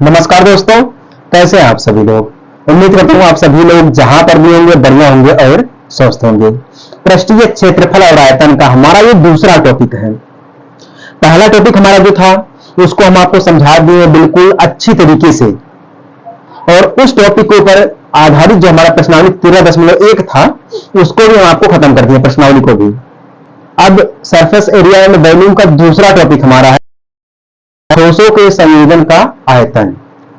नमस्कार दोस्तों, कैसे हैं आप सभी लोग। उम्मीद करता हूं आप सभी लोग जहां पर भी होंगे बढ़िया होंगे और स्वस्थ होंगे। पृष्ठीय क्षेत्रफल और आयतन का हमारा ये दूसरा टॉपिक है। पहला टॉपिक हमारा जो था उसको हम आपको समझा दिए बिल्कुल अच्छी तरीके से, और उस टॉपिक के ऊपर आधारित जो हमारा प्रश्नावली 13.1 था उसको भी हम आपको खत्म कर दिए, प्रश्नावली को भी। अब सरफेस एरिया एंड वॉल्यूम का दूसरा टॉपिक हमारा है ठोसों के संयोजन का आयतन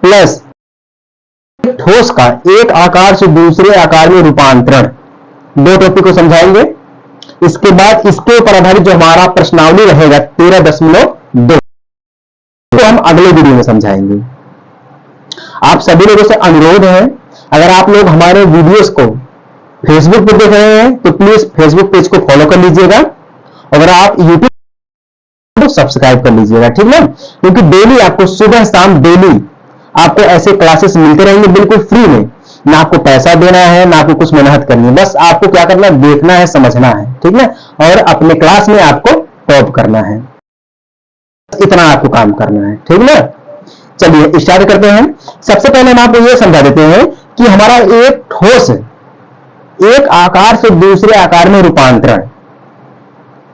प्लस ठोस का एक आकार से दूसरे आकार में रूपांतरण। दो टॉपिक को समझाएंगे। इसके बाद इसके ऊपर आधारित जो हमारा प्रश्नावली रहेगा 13.2 तो हम अगले वीडियो में समझाएंगे। आप सभी लोगों से अनुरोध है, अगर आप लोग हमारे वीडियोस को फेसबुक पर देख रहे हैं तो प्लीज फेसबुक पेज को फॉलो कर लीजिएगा, अगर आप यूट्यूब तो सब्सक्राइब कर लीजिएगा, ठीक है। क्योंकि डेली आपको सुबह शाम डेली आपको ऐसे क्लासेस मिलते रहेंगे बिल्कुल फ्री में। ना आपको पैसा देना है, ना आपको कुछ मेहनत करनी है, बस आपको क्या करना है, देखना है, समझना है, ठीक है। और अपने क्लास में आपको टॉप करना है, इतना आपको काम करना है, ठीक है। चलिए स्टार्ट करते हैं। सबसे पहले हम आपको यह समझा देते हैं कि हमारा एक ठोस एक आकार से दूसरे आकार में रूपांतरण।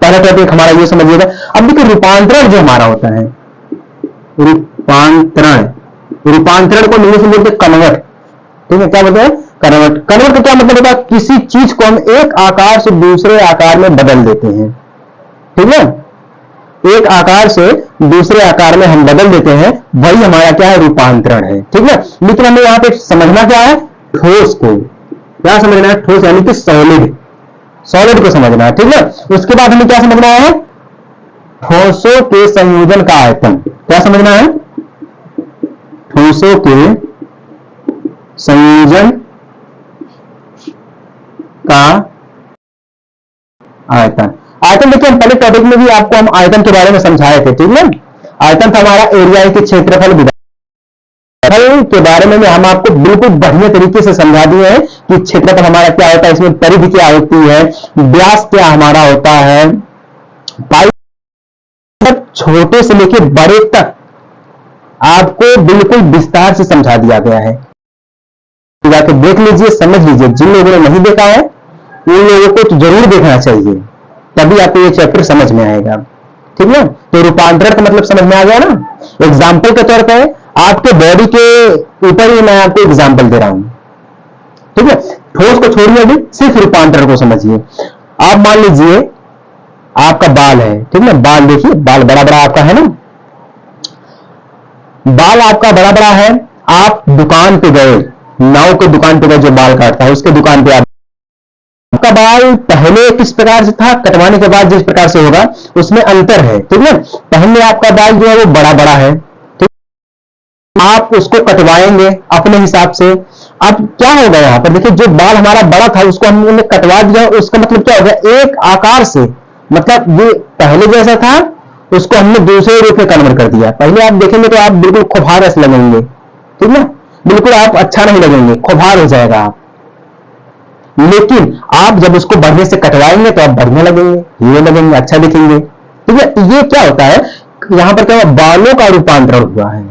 पहला टॉपिक हमारा ये समझिएगा। अब देखिए रूपांतरण जो हमारा होता है, रूपांतरण को इंग्लिश में बोलते हैं कन्वर्ट, ठीक है। क्या बोलते हैं? कन्वर्ट। कन्वर्ट का क्या मतलब होता है? किसी चीज को हम एक आकार से दूसरे आकार में बदल देते हैं, ठीक है। एक आकार से दूसरे आकार में हम बदल देते हैं, वही हमारा क्या है, रूपांतरण है, ठीक है। लेकिन हमें यहां पे समझना क्या है, ठोस को क्या समझना है, ठोस यानी कि सॉलिड को समझना है, ठीक है। उसके बाद हमें क्या समझना है, ठोसों के संयोजन का आयतन। क्या समझना है, ठोसों के संयोजन का आयतन। आयतन देखिए हम पहले टॉपिक में भी आपको हम आयतन के बारे में समझाए थे, ठीक है। आयतन था हमारा एरिया के क्षेत्रफल के बारे में हम आपको बिल्कुल बढ़िया तरीके से समझा दिए हैं कि क्षेत्रफल हमारा क्या होता है, इसमें परिधि क्या होती है, व्यास क्या हमारा होता है, पाई छोटे से लेकर बड़े तक आपको बिल्कुल विस्तार से समझा दिया गया है। जाकर देख लीजिए, समझ लीजिए। जिन लोगों ने नहीं देखा है उन लोगों को तो जरूर देखना चाहिए, तभी आपको ये चैप्टर समझ में आएगा, ठीक है। तो रूपांतरण का मतलब समझ में आ गया ना। एग्जाम्पल के तौर पर आपके बॉडी के ऊपर ही मैं आपको एग्जाम्पल दे रहा हूं, ठीक है। ठोस को छोड़िए, अभी सिर्फ रूपांतरण को समझिए। आप मान लीजिए आपका बाल है, ठीक है। बाल देखिए, बाल बड़ा बड़ा आपका है ना, बाल आपका बड़ा बड़ा है। आप दुकान पे गए, नाव के दुकान पे गए, जो बाल काटता है उसके दुकान पे आपका बाल पहले किस प्रकार से था, कटवाने के बाद जिस प्रकार से होगा उसमें अंतर है, ठीक है। पहले आपका बाल जो है वो बड़ा बड़ा है, आप उसको कटवाएंगे अपने हिसाब से। अब क्या होगा यहां पर देखिए, जो बाल हमारा बड़ा था उसको हमने कटवा दिया, उसका मतलब क्या हो गया, एक आकार से, मतलब ये पहले जैसा था उसको हमने दूसरे रूप में कन्वर्ट कर दिया। पहले आप देखेंगे तो आप बिल्कुल खुभार ऐसे लगेंगे, ठीक है, बिल्कुल आप अच्छा नहीं लगेंगे, खुभार हो जाएगा आप। लेकिन आप जब उसको बढ़िया से कटवाएंगे तो आप बढ़िया लगेंगे, हीरो लगेंगे, अच्छा दिखेंगे, ठीक है। ये क्या होता है, यहां पर क्या, बालों का रूपांतरण हुआ है,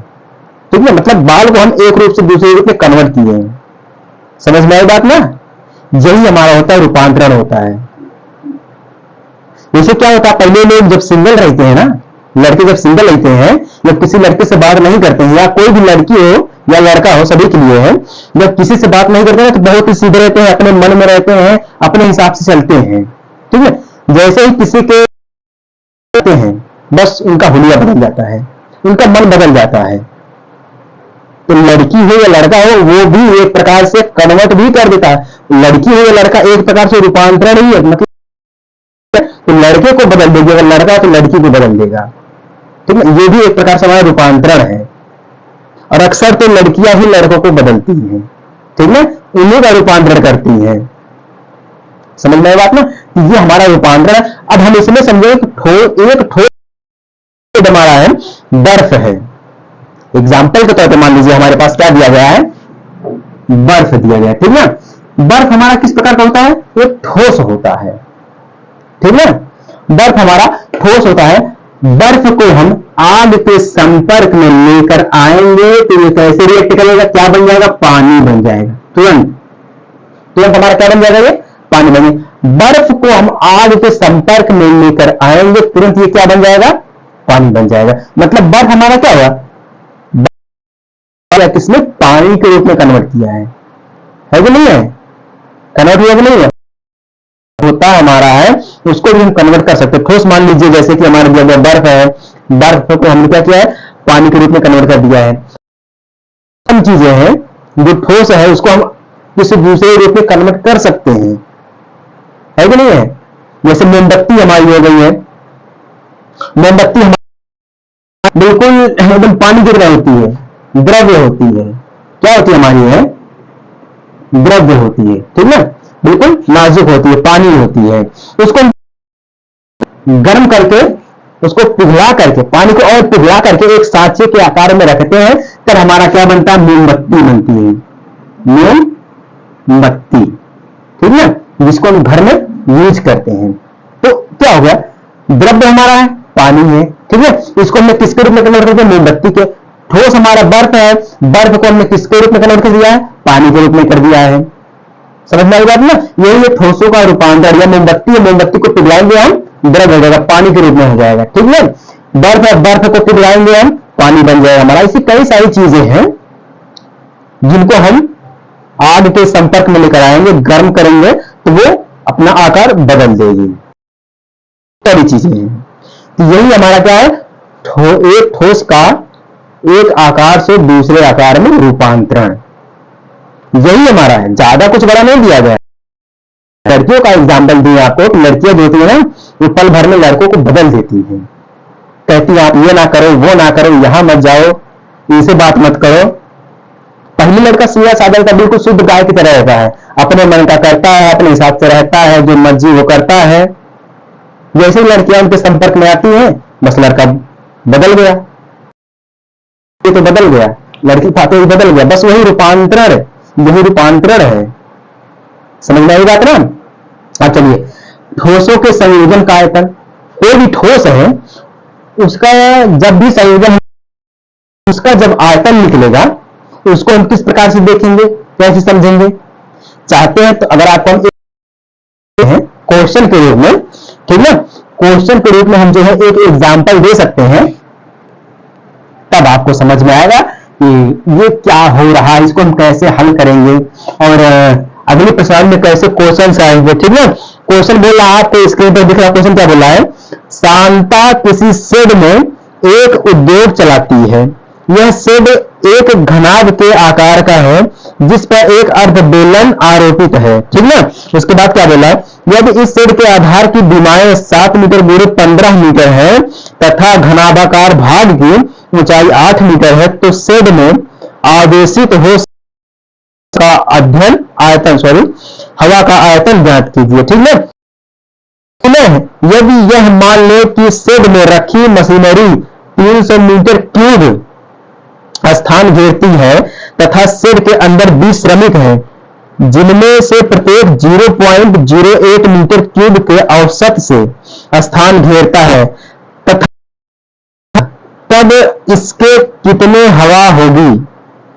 ठीक है। मतलब बाल को हम एक रूप से दूसरे रूप में कन्वर्ट किए हैं। समझ में आई बात ना। यही हमारा होता है, रूपांतरण होता है। जैसे क्या होता है, पहले लोग जब सिंगल रहते हैं ना, लड़के जब सिंगल रहते हैं, जब किसी लड़के से बात नहीं करते हैं, या कोई भी लड़की हो या लड़का हो, सभी के लिए है, जब किसी से बात नहीं करते हैं तो बहुत ही सीधे रहते हैं, अपने मन में रहते हैं, अपने हिसाब से चलते हैं, ठीक है। जैसे ही किसी के हैं बस उनका हुलिया बदल जाता है, उनका मन बदल जाता है। तो लड़की हो या लड़का हो वो भी एक प्रकार से कन्वर्ट भी कर देता है। लड़की हो या लड़का एक प्रकार से रूपांतरण ही है, मतलब तो लड़के को बदल देगा, अगर लड़का तो लड़की को बदल देगा, ठीक है। ये भी एक प्रकार से हमारा रूपांतरण है, और अक्सर तो लड़कियां ही लड़कों को बदलती हैं, ठीक है, उन्हीं का रूपांतरण करती हैं। समझ में बात ना, ये हमारा रूपांतरण है। अब हम इसमें समझे कि एक ठोस हमारा है, बर्फ है। एग्जाम्पल के तौर पर मान लीजिए हमारे पास क्या दिया गया है, बर्फ दिया गया है, ठीक है। बर्फ हमारा किस प्रकार का होता है, एक ठोस होता है, ठीक है। बर्फ हमारा ठोस होता है। बर्फ को हम आग के संपर्क में लेकर आएंगे तो ये कैसे रिएक्ट करेगा, क्या बन जाएगा, पानी बन जाएगा। तुरंत तुरंत हमारा क्या बन जाएगा, ये पानी बन जाएगा। बर्फ को हम आग के संपर्क में लेकर आएंगे, तुरंत ये क्या बन जाएगा, पानी बन जाएगा। मतलब बर्फ हमारा क्या हुआ, किसने पानी के रूप में कन्वर्ट किया है कि नहीं है, कन्वर्ट हुआ कि नहीं है, होता हमारा है, उसको भी हम कन्वर्ट कर सकते हैं। ठोस मान लीजिए जैसे कि हमारे जो बर्फ है, बर्फ को हमने क्या किया है, पानी के रूप में कन्वर्ट कर दिया है। हम चीजें हैं जो ठोस है उसको हम किसी दूसरे रूप में कन्वर्ट कर सकते हैं, है कि नहीं है। जैसे मोमबत्ती हमारी हो गई है, मोमबत्ती बिल्कुल एकदम पानी की तरह होती है, द्रव्य होती है। क्या होती है हमारी, है द्रव्य होती है, ठीक है, बिल्कुल नाजुक होती है, पानी होती है। उसको गर्म करके, उसको पिघला करके, पानी को और पिघला करके एक सांचे के आकार में रखते हैं, तब हमारा क्या बनता है, मोमबत्ती बनती है, मोमबत्ती, ठीक है, जिसको हम घर में यूज करते हैं। तो क्या हो गया, द्रव्य हमारा है, पानी है, ठीक है, इसको हमने किसके रूप में कन्वर्ट कर दिया, मोमबत्ती के। ठोस हमारा बर्फ है, बर्फ को हमने किसके रूप में कन्वर्ट कर दिया है, पानी के रूप में कर दिया है। समझ में आई बात ना, यही है ठोसों का रूपांतर। या मोमबत्ती है, मोमबत्ती को पिघलाएंगे हम, द्रव्य हो जाएगा, पानी के रूप में हो जाएगा, ठीक है। बर्फ है, बर्फ को पिघलाएंगे हम, पानी बन जाएगा हमारा। ऐसी कई सारी चीजें हैं जिनको हम आग के संपर्क में लेकर आएंगे, गर्म करेंगे तो वो अपना आकार बदल देगी, सारी चीजें हैं। तो यही हमारा क्या है, एक ठोस का एक आकार से दूसरे आकार में रूपांतरण, यही हमारा है। ज्यादा कुछ बड़ा नहीं दिया गया। लड़कियों का एग्जाम्पल दिए आपको, लड़कियां जो होती है ना, वो पल भर में लड़कों को बदल देती हैं, कहती है आप ये ना करो, वो ना करो, यहां मत जाओ, इनसे बात मत करो। पहले लड़का सीधा साधा का बिल्कुल शुद्ध गाय की तरह रहता है, अपने मन का करता है, अपने हिसाब से रहता है, जो मर्जी वो करता है। जैसे ही लड़कियां उनके संपर्क में आती हैं, बस लड़का बदल गया, ये तो बदल गया, लड़की खाते ही बदल गया। बस वही रूपांतरण, यही रूपांतरण है। समझ में आई बात ना। अब चलिए, ठोसों के संयोजन का आयतन, कोई भी ठोस है उसका जब भी संयोजन, उसका जब आयतन निकलेगा तो उसको हम किस प्रकार से देखेंगे, कैसे समझेंगे। चाहते हैं तो अगर आपको हम क्वेश्चन के रूप में, ठीक है, क्वेश्चन के रूप में हम जो है एक एग्जांपल दे सकते हैं, तब आपको समझ में आएगा कि ये क्या हो रहा है, इसको हम कैसे हल करेंगे और अगले प्रश्न में कैसे क्वेश्चन आएंगे। ठीक है, क्वेश्चन बोल रहा है आपको स्क्रीन पर दिख रहा, क्वेश्चन क्या बोल रहा है, शांता किसी शेड में एक उद्योग चलाती है। यह शेड एक घनाभ के आकार का है जिस पर एक अर्धबेलन आरोपित है। ठीक है, उसके बाद क्या बोला, यदि इस शेड के आधार की दिमाएं 7 मीटर गुणे 15 मीटर है तथा घनाभाकार भाग की ऊंचाई 8 मीटर है, तो शेड में आवेशित हो का अध्ययन आयतन हवा का आयतन ज्ञात कीजिए। ठीक है, यदि यह मान ले कि शेड में रखी मशीनरी 300 मीटर क्यूब स्थान घेरती है तथा शेड के अंदर 20 श्रमिक हैं जिनमें से प्रत्येक 0.01 मीटर क्यूब के औसत से स्थान घेरता है, तथा तब इसके कितने हवा होगी,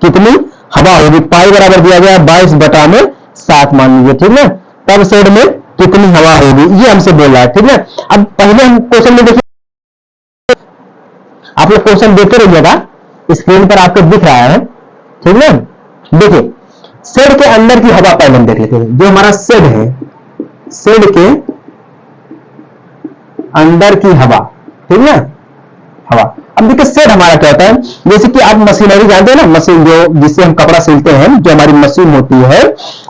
कितनी हवा होगी। पाई बराबर दिया गया 22/7 मान लीजिए। ठीक है, तब शेड में कितनी हवा होगी, ये हमसे बोल रहा है। ठीक है, अब पहले हम क्वेश्चन में देखिए, आप लोग क्वेश्चन देखते रहिएगा, स्क्रीन पर आपको दिख रहा है। ठीक है, देखिए शेड के अंदर की हवा पहले हम देख लेते हैं। जो हमारा शेड है, शेड के अंदर की हवा, ठीक है, हवा। अब देखिए शेड हमारा क्या होता है, जैसे कि आप मशीनरी जानते हैं ना, मशीन जो जिससे हम कपड़ा सिलते हैं, जो हमारी मशीन होती है,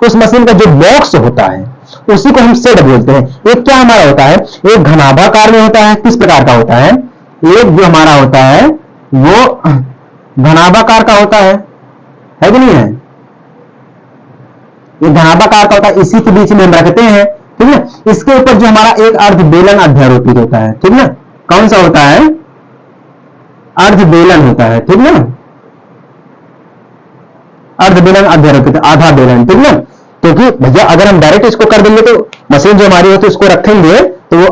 उस मशीन का जो बॉक्स होता है उसी को हम शेड बोलते हैं। एक क्या हमारा होता है, एक घनाभाकार में होता है। किस प्रकार का होता है, एक जो हमारा होता है वो घनाभाकार का होता है कि नहीं है, ये घनाभाकार का होता है, इसी के बीच में हम रखते हैं। ठीक है, इसके ऊपर जो हमारा एक अर्धबेलन अध्यारोपित होता है। ठीक है, कौन सा होता है, अर्धबेलन होता है। ठीक है, अर्धबेलन अध्यारोपित, आधा बेलन। ठीक है, क्योंकि भैया अगर हम डायरेक्ट इसको कर देंगे तो मशीन जो हमारी होती है उसको रखेंगे तो वो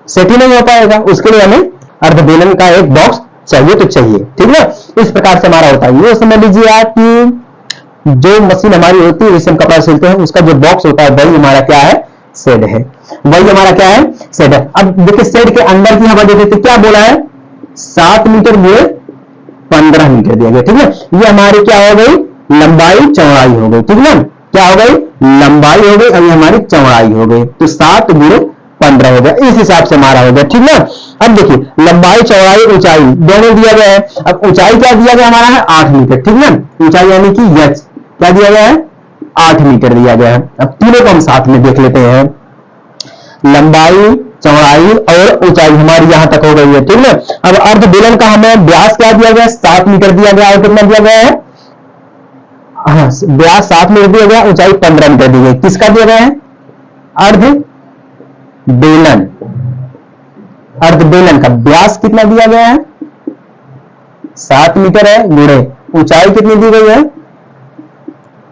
सेट ही नहीं हो पाएगा, उसके लिए हमें अर्ध बेलन का एक बॉक्स चाहिए तो चाहिए, ठीक है। इस प्रकार से हमारा होता है। ये समझ लीजिए आप कि जो मशीन हमारी होती है जिससे हम कपड़ा सिलते हैं उसका जो बॉक्स होता है वही हमारा क्या है, शेड है, वही हमारा क्या है, शेड है। अब देखिए शेड के अंदर की हवा देखिए तो क्या बोला है, 7 मीटर गुणे 15 मीटर दिया गया, ठीक है। ये हमारी क्या हो गई, लंबाई चौड़ाई हो गई, ठीक है। क्या हो गई, लंबाई हो गई, अभी हमारी चौड़ाई हो गई, तो 7 गुणे 15 हो गया, इस हिसाब से हमारा हो गया, ठीक है। अब देखिए लंबाई चौड़ाई ऊंचाई दोनों दिया गया है। अब ऊंचाई क्या दिया गया हमारा है, 8 मीटर, ठीक है। ऊंचाई यानी कि यच क्या दिया गया है, 8 मीटर दिया गया है। अब तीनों को हम साथ में देख लेते हैं, लंबाई चौड़ाई और ऊंचाई हमारी यहां तक हो गई है, ठीक है। अब अर्ध बेलन का हमें व्यास क्या दिया गया है, 7 मीटर दिया गया है। कितना दिया गया है, हाँ व्यास 7 मीटर दिया गया, ऊंचाई 15 मीटर दी गई। किसका दिया गया है, अर्ध बेलन, अर्ध बेलन का व्यास कितना दिया गया है, 7 मीटर है, गुणे ऊंचाई कितनी दी गई है,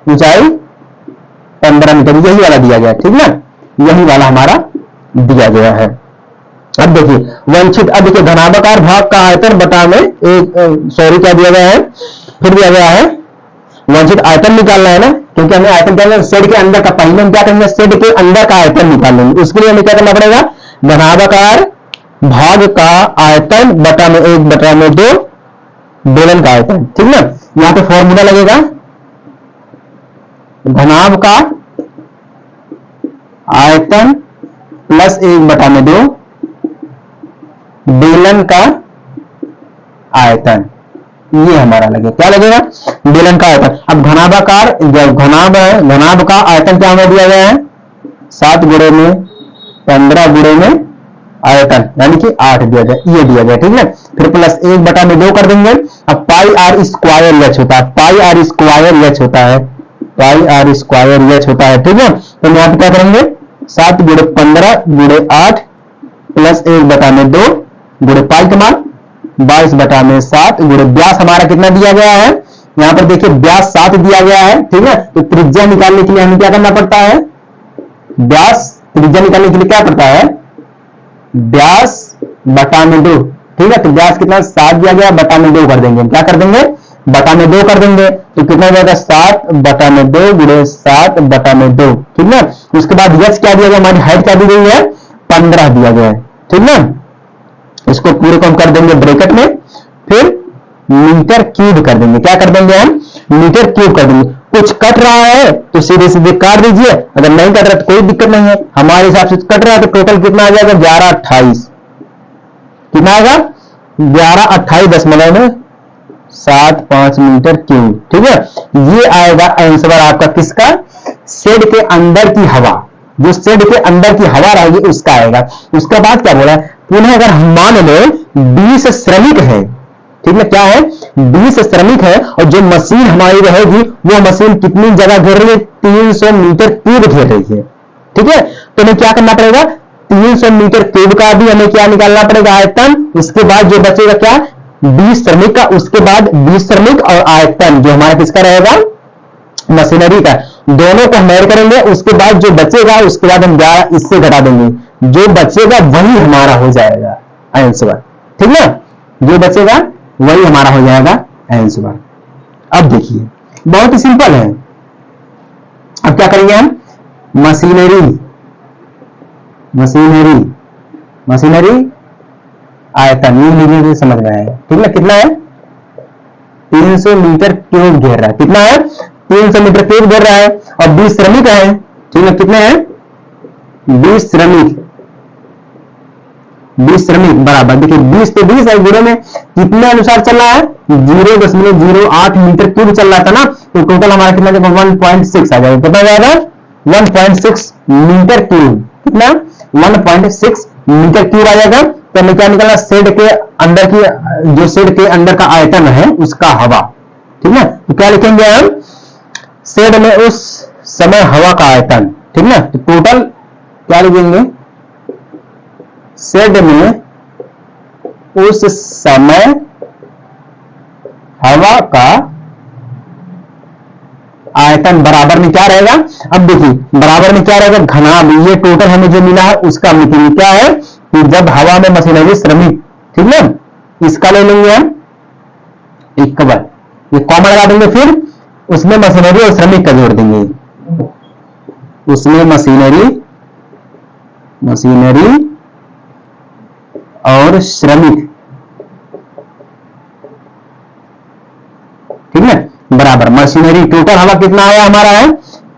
ऊंचाई 15 मीटर, यही वाला दिया गया है, ठीक है, यही वाला हमारा दिया गया है। अब देखिए वंचित, अब देखिए घनाभाकार भाग का आयतन बटा में एक क्या दिया गया है, फिर दिया गया है वंचित आयतन निकालना है ना, क्योंकि हमें आयतन क्या, शेड के अंदर का, पहले हम क्या करेंगे, शेड के अंदर का आयतन निकालेंगे। उसके लिए हमें क्या करना पड़ेगा, घनाभाकार भाग का आयतन बटा में 1/2 बेलन का आयतन, ठीक है। यहां पे फॉर्मूला लगेगा, घनाभ का आयतन प्लस 1/2 बेलन का आयतन, ये हमारा लगेगा, क्या लगेगा, बेलन का आयतन। अब घनाभाकार, जब घनाभ है, घनाभ का आयतन क्या हमें दिया गया है, 7 गुणे में 15 गुणे में आयतन यानी कि 8 दिया गया, ये दिया गया, ठीक है। फिर प्लस 1/2 कर देंगे। अब पाई आर स्क्वायर एच होता है, पाई आर स्क्वायर एच होता है, पाई आर स्क्वायर एच होता है, ठीक है। तो यहां पे क्या करेंगे, 7 गुणे 15 गुणे 8 प्लस 1/2 गुणे पाई का मान 22/7 गुणे व्यास हमारा कितना दिया गया है, यहां पर देखिए व्यास 7 दिया गया है, ठीक है। तो त्रिज्या निकालने के लिए हमें क्या करना पड़ता है, व्यास त्रिज्या निकालने के लिए क्या पड़ता है, व्यास बटा में 2, ठीक है। तो व्यास कितना 7 दिया गया, बटा में 2 कर देंगे, क्या कर देंगे, बटा में 2 कर देंगे, तो कितना जाएगा 7/2 गुणे 7/2, ठीक है। उसके बाद यच क्या दिया गया, हमारी हाइट क्या दी गई है, 15 दिया गया है, ठीक है। इसको पूरे को हम कर देंगे ब्रैकेट में, फिर मीटर क्यूब कर देंगे, क्या कर देंगे हम, मीटर क्यूब कर देंगे। कुछ कट रहा है तो सीधे सीधे काट दीजिए, अगर नहीं कट रहा तो कोई दिक्कत नहीं है। हमारे हिसाब से कट रहा है तो टोटल कितना आ जाएगा, 1128, कितना आएगा, 1128.75 मीटर क्यूब, ठीक है। ये आएगा आंसर आपका किसका, शेड के अंदर की हवा, जो शेड के अंदर की हवा रहेगी उसका आएगा। उसके बाद क्या बोला है, पुनः अगर हम मान ले 20 श्रमिक है, ठीक है, क्या है, 20 श्रमिक है, और जो मशीन हमारी रहेगी वो मशीन कितनी जगह घेर रही है, 300 मीटर क्यूब घेर रही है, ठीक है। तो हमें क्या करना पड़ेगा, 300 मीटर क्यूब का भी हमें क्या निकालना पड़ेगा, आयतन। उसके बाद जो बचेगा क्या, 20 श्रमिक का, उसके बाद 20 श्रमिक और आयतन जो हमारा किसका रहेगा, मशीनरी का, दोनों को हम ऐड करेंगे। उसके बाद जो बचेगा उसके बाद हम 11 इससे घटा देंगे, जो बचेगा वही हमारा हो जाएगा आंसर, ठीक है। जो बचेगा वही हमारा हो जाएगा आंसर। अब देखिए बहुत ही सिंपल है। अब क्या करेंगे हम, मशीनरी, मशीनरी, मशीनरी आयतन, ये लिखने से समझ में आएगा, ठीक है। कितना है, 300 मीटर क्यूब घेर रहा है, कितना है, 300 मीटर क्यूब घेर रहा है, और 20 श्रमिक है, ठीक है। कितने हैं, 20 श्रमिक, 20 श्रमिक बराबर, देखिए 20 तो 20 है, गुणे में कितने अनुसार चल रहा है, 0.08 मीटर क्यूब चल रहा था ना, तो टोटल हमारा कितना जाएगा, 1.6 आ जाएगा, कितना जाएगा, 1.6 मीटर क्यूब, कितना, 1.6 मीटर क्यूब आ जाएगा। तो हमें क्या निकालना, शेड के अंदर की, जो शेड के अंदर का आयतन है उसका हवा, ठीक है। तो क्या लिखेंगे हम, शेड में उस समय हवा का आयतन, ठीक है। तो टोटल क्या लिखेंगे, शेड में उस समय हवा का आयतन बराबर में क्या रहेगा, अब देखिए बराबर में क्या रहेगा, घनाभ, ये टोटल हमें जो मिला है उसका मिला क्या है, कि जब हवा में मशीनरी श्रमिक, ठीक ना। इसका ले लेंगे हम इक्वल, ये कॉमन लगा देंगे, फिर उसमें मशीनरी और श्रमिक का जोड़ देंगे, उसमें मशीनरी और श्रमिक, ठीक है, बराबर मशीनरी टोटल हवा कितना आया हमारा है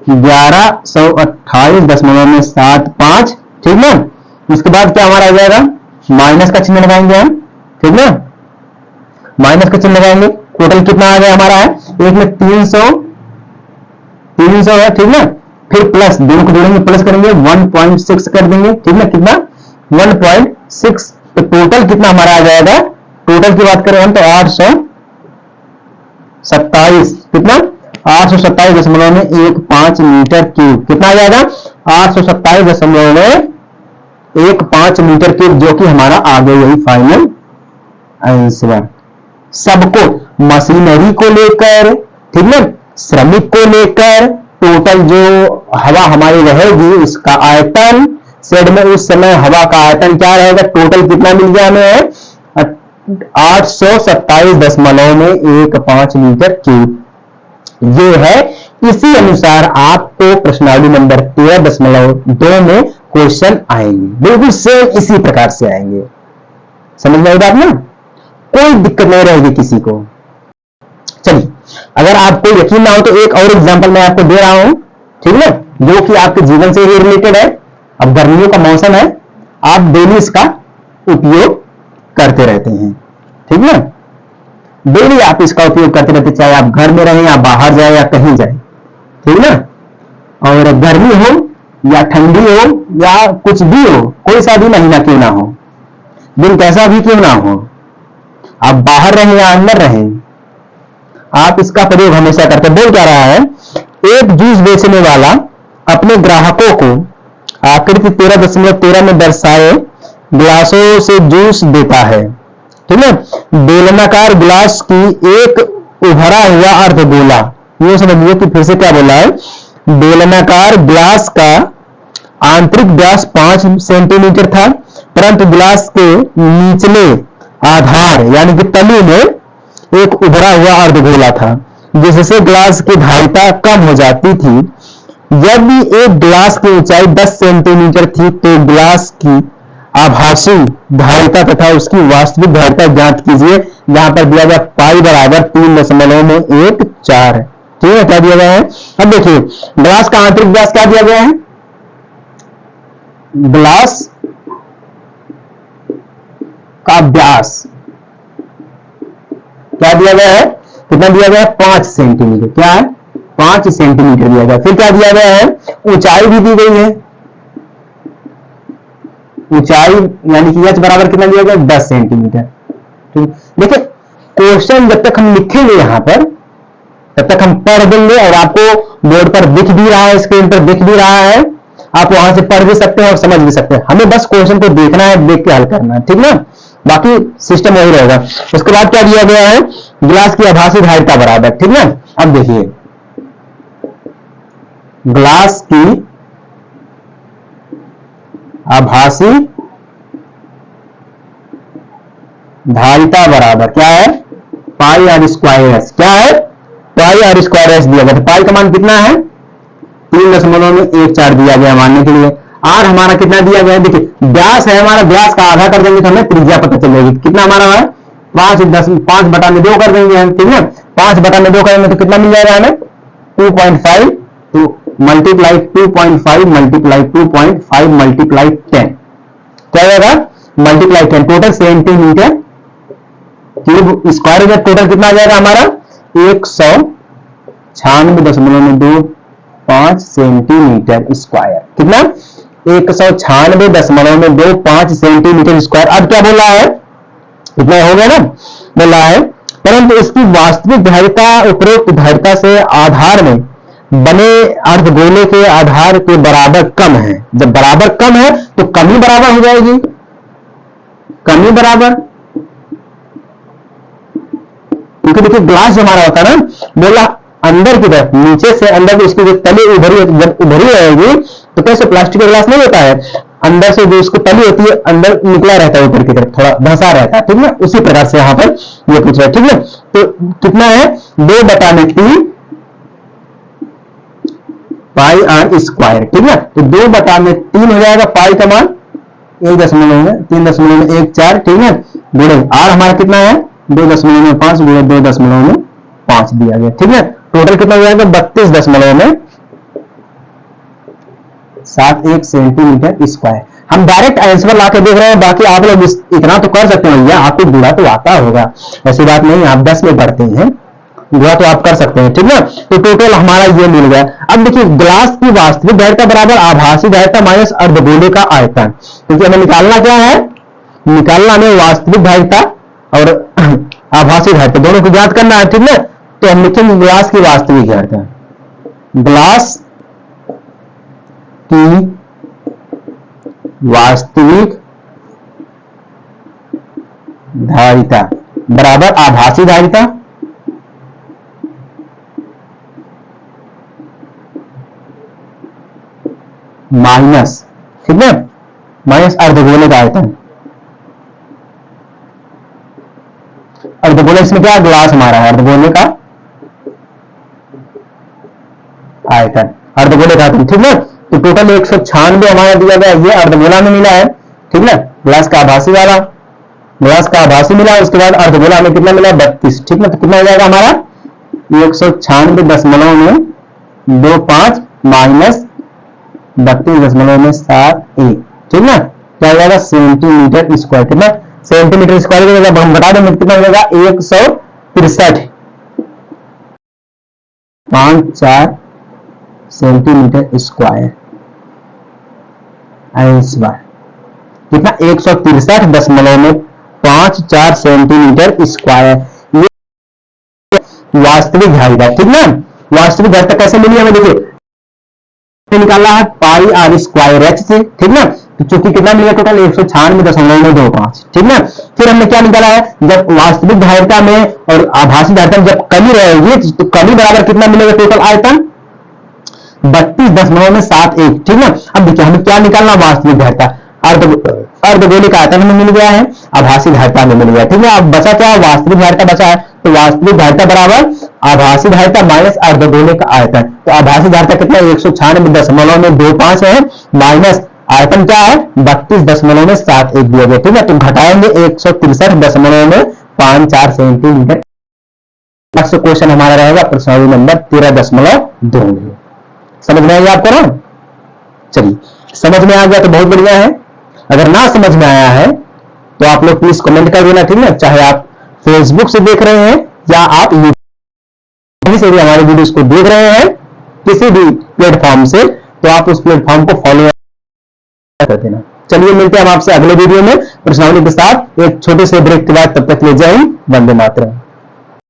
1128.75, ठीक ना। उसके बाद क्या हमारा आ जाएगा, माइनस का चिन्ह लगाएंगे हम, ठीक ना, माइनस का चिन्ह लगाएंगे। टोटल कितना आ गया हमारा है, एक में 300 है, ठीक ना, फिर प्लस, दोनों को जोड़ेंगे प्लस करेंगे 1.6 कर देंगे, ठीक ना, कितना 1.6, तो टोटल कितना हमारा आ जाएगा, टोटल की बात करें हम तो 827, कितना 827.15 मीटर क्यूब, कितना आ जाएगा 827.15 मीटर क्यूब, जो कि हमारा आ गया यही फाइनल आंसर। सबको मशीनरी को लेकर, ठीक ना, श्रमिक को लेकर टोटल जो हवा हमारी रहेगी उसका आयतन, शेड में उस समय हवा का आयतन क्या रहेगा, टोटल कितना मिल गया हमें 827.15 मीटर क्यूब, ये है। इसी अनुसार आपको प्रश्नावली नंबर 13.2 में क्वेश्चन आएंगे, बिल्कुल सेम इसी प्रकार से आएंगे, समझ में आई बात ना, कोई दिक्कत नहीं रहेगी किसी को। चलिए, अगर आपको यकीन ना हो तो एक और एग्जांपल मैं आपको दे रहा हूं, ठीक है, जो कि आपके जीवन से ही रिलेटेड है। अब गर्मियों का मौसम है, आप डेली इसका उपयोग करते रहते हैं, ठीक है, डेली आप इसका उपयोग करते रहते, चाहे आप घर में रहें या बाहर जाए या कहीं जाए, ठीक ना। और गर्मी हो या ठंडी हो या कुछ भी हो, कोई सा भी महीना क्यों ना हो, दिन कैसा भी क्यों ना हो, आप बाहर रहें या अंदर रहें, आप इसका प्रयोग हमेशा करते। बोल क्या रहा है, एक जूस बेचने वाला अपने ग्राहकों को आकृति 13.13 में दर्शाए गिलासों से जूस देता है, ठीक है। बेलनाकार गिलास की एक उभरा हुआ अर्धगोला, ये समझिए कि फिर से क्या बोला है, बेलनाकार गिलास का आंतरिक व्यास 5 सेंटीमीटर था, परंतु गिलास के निचले आधार यानी कि तली में एक उभरा हुआ अर्धगोला था, जिससे गिलास की धारिता कम हो जाती थी। यदि एक गिलास की ऊंचाई 10 सेंटीमीटर थी तो गिलास की आभासी धारिता तथा उसकी वास्तविक धारिता ज्ञात कीजिए। जहां पर दिया गया पाई बराबर 3.14, ठीक है, क्या दिया गया है। अब देखिए गिलास का आंतरिक व्यास क्या दिया गया है, गिलास का व्यास क्या दिया गया है, कितना दिया गया है 5 सेंटीमीटर, क्या है 5 सेंटीमीटर दिया गया। फिर क्या दिया गया है, ऊंचाई भी दी गई है, ऊंचाई यानी कि h बराबर कितना दिया गया 10 सेंटीमीटर, ठीक। देखिए क्वेश्चन जब तक हम लिखेंगे यहां पर तब तक हम पढ़ देंगे, और आपको बोर्ड पर दिख भी रहा है, स्क्रीन पर दिख भी रहा है, आप वहां से पढ़ भी सकते हैं और समझ भी सकते हैं। हमें बस क्वेश्चन को देखना है, देख के हल करना है, ठीक ना, बाकी सिस्टम वही रहेगा। उसके बाद क्या दिया गया है, गिलास की आभासी धारिता बराबर, ठीक ना। अब देखिए गिलास की आभासी धारिता बराबर क्या है, पाई आर स्क्वायर एस, क्या है पाई आर स्क्वायर एस दिया गया। पाई का मान कितना है 3.14 दिया गया मानने के लिए। आर हमारा कितना दिया गया है, देखिए व्यास है हमारा, व्यास का आधा कर देंगे तो हमें त्रिज्या पता चलेगी, कितना हमारा है 5/2 कर देंगे हम, ठीक है, 5/2 करेंगे तो कितना मिल जाएगा हमें 2.5, तो मल्टीप्लाई 2.5 मल्टीप्लाई 2.5 मल्टीप्लाई 10, क्या आएगा multiply 10, total centimetre cube square हो जाए। टोटल कितना आ जाएगा हमारा 196.25 सेंटीमीटर स्क्वायर, कितना 196.25 सेंटीमीटर स्क्वायर। अब क्या बोला है, इतना हो गया ना, बोला है परंतु इसकी वास्तविक धारिता उपरोक्त धारिता से आधार में बने अर्धगोले के आधार के बराबर कम है। जब बराबर कम है तो कमी बराबर हो जाएगी, कमी बराबर, क्योंकि देखिए ग्लास जो हमारा होता है ना, बोला अंदर की तरफ, नीचे से अंदर की इसकी जो तली उभरी जब उभरी रहेगी तो कैसे प्लास्टिक का ग्लास नहीं होता है, अंदर से जो उसको तली होती है अंदर निकला रहता है ऊपर की तरफ, थोड़ा धंसा रहता है, ठीक है। उसी प्रकार से यहां पर ये पूछ रहा है, ठीक है। तो कितना है 2/3 पाई आर स्क्वायर, ठीक है। तो 2/3 हो जाएगा, पाई का मान 1.314, ठीक है, गुणे आर हमारा कितना है 2.5 गुणे 2.5 दिया गया, ठीक है। टोटल कितना हो जाएगा 32.71 सेंटीमीटर स्क्वायर। हम डायरेक्ट आंसर ला के देख रहे हैं, बाकी आप लोग इतना तो कर सकते हैं भैया, आपको गुणा तो आता होगा, ऐसी बात नहीं, आप 10 में पढ़ते हैं, गुणा तो आप कर सकते हैं, ठीक है। तो टोटल हमारा ये मिल गया। अब देखिए ग्लास की वास्तविक धारिता बराबर आभासी धारिता माइनस अर्धगोले का आयतन, क्योंकि हमें निकालना क्या है, निकालना हमें वास्तविक धारिता और आभासी धारिता दोनों को ज्ञात करना है, ठीक है। तो हम लिखेंगे ग्लास की वास्तविक धारिता, ग्लास की वास्तविक धारिता बराबर आभासी धारिता माइनस, ठीक है, माइनस अर्धगोले का आयतन। अर्धगोले इसमें क्या ग्लास हमारा है, अर्धगोले का आयतन, अर्धगोले का आयतन, ठीक है। तो टोटल 196 हमारा दिया गया, ये अर्धगोला में मिला है, ठीक है। ग्लास का आभासी वाला, ग्लास का आभासी मिला, उसके बाद अर्धगोला में कितना मिला 32, ठीक है। तो कितना हो जाएगा हमारा 196.25 माइनस 32.71, ठीक है। क्या हो जाएगा सेंटीमीटर स्क्वायर, कितना सेंटीमीटर स्क्वायर जब हम बता दें कितना हो जाएगा 163.54 सेंटीमीटर स्क्वायर आंसर कितना 163.54 सेंटीमीटर स्क्वायर, ये वास्तविक धारिता, ठीक है। वास्तविक धारिता कैसे मिली हमें, देखिए निकाला है पाई आर स्क्वायर एच से, ठीक है। तो चूंकि कितना मिला टोटल 196.25, ठीक है। फिर हमने क्या निकाला है, जब वास्तविक धारिता में और आभासी धारिता में जब कमी रहेगी तो कमी बराबर कितना मिलेगा टोटल आयतन 32.71, ठीक है। अब देखिए हमें क्या निकालना, वास्तविक धारिता, अर्धगोले का आयतन हमें मिल गया है, आभासी धारिता में मिल गया, ठीक है। अब बचा क्या, वास्तविक धारिता बचा है, तो वास्तविक धारिता बराबर आभासी धारिता माइनस अर्धगोले का आयतन। तो आभासी धारिता कितना 196.25 है, माइनस आयतन क्या है 32.71 दिया गया, ठीक है। तो घटाएंगे 163.54 सेंटीमीटर। नेक्स्ट क्वेश्चन हमारा रहेगा प्रश्न नंबर 13.2। समझ में आएगा आपको ना, चलिए समझ में आ गया तो बहुत बढ़िया है, अगर ना समझ में आया है तो आप लोग प्लीज कमेंट कर देना, ठीक है। चाहे आप फेसबुक से देख रहे हैं या आप यूट्यूब से भी हमारे वीडियोस को देख रहे हैं, किसी भी प्लेटफॉर्म से, तो आप उस प्लेटफॉर्म को फॉलो कर देना। चलिए मिलते हैं हम आपसे अगले वीडियो में प्रश्नावली के साथ एक छोटे से ब्रेक के बाद, तब तक ले जय हिंद, वंदे मातरम।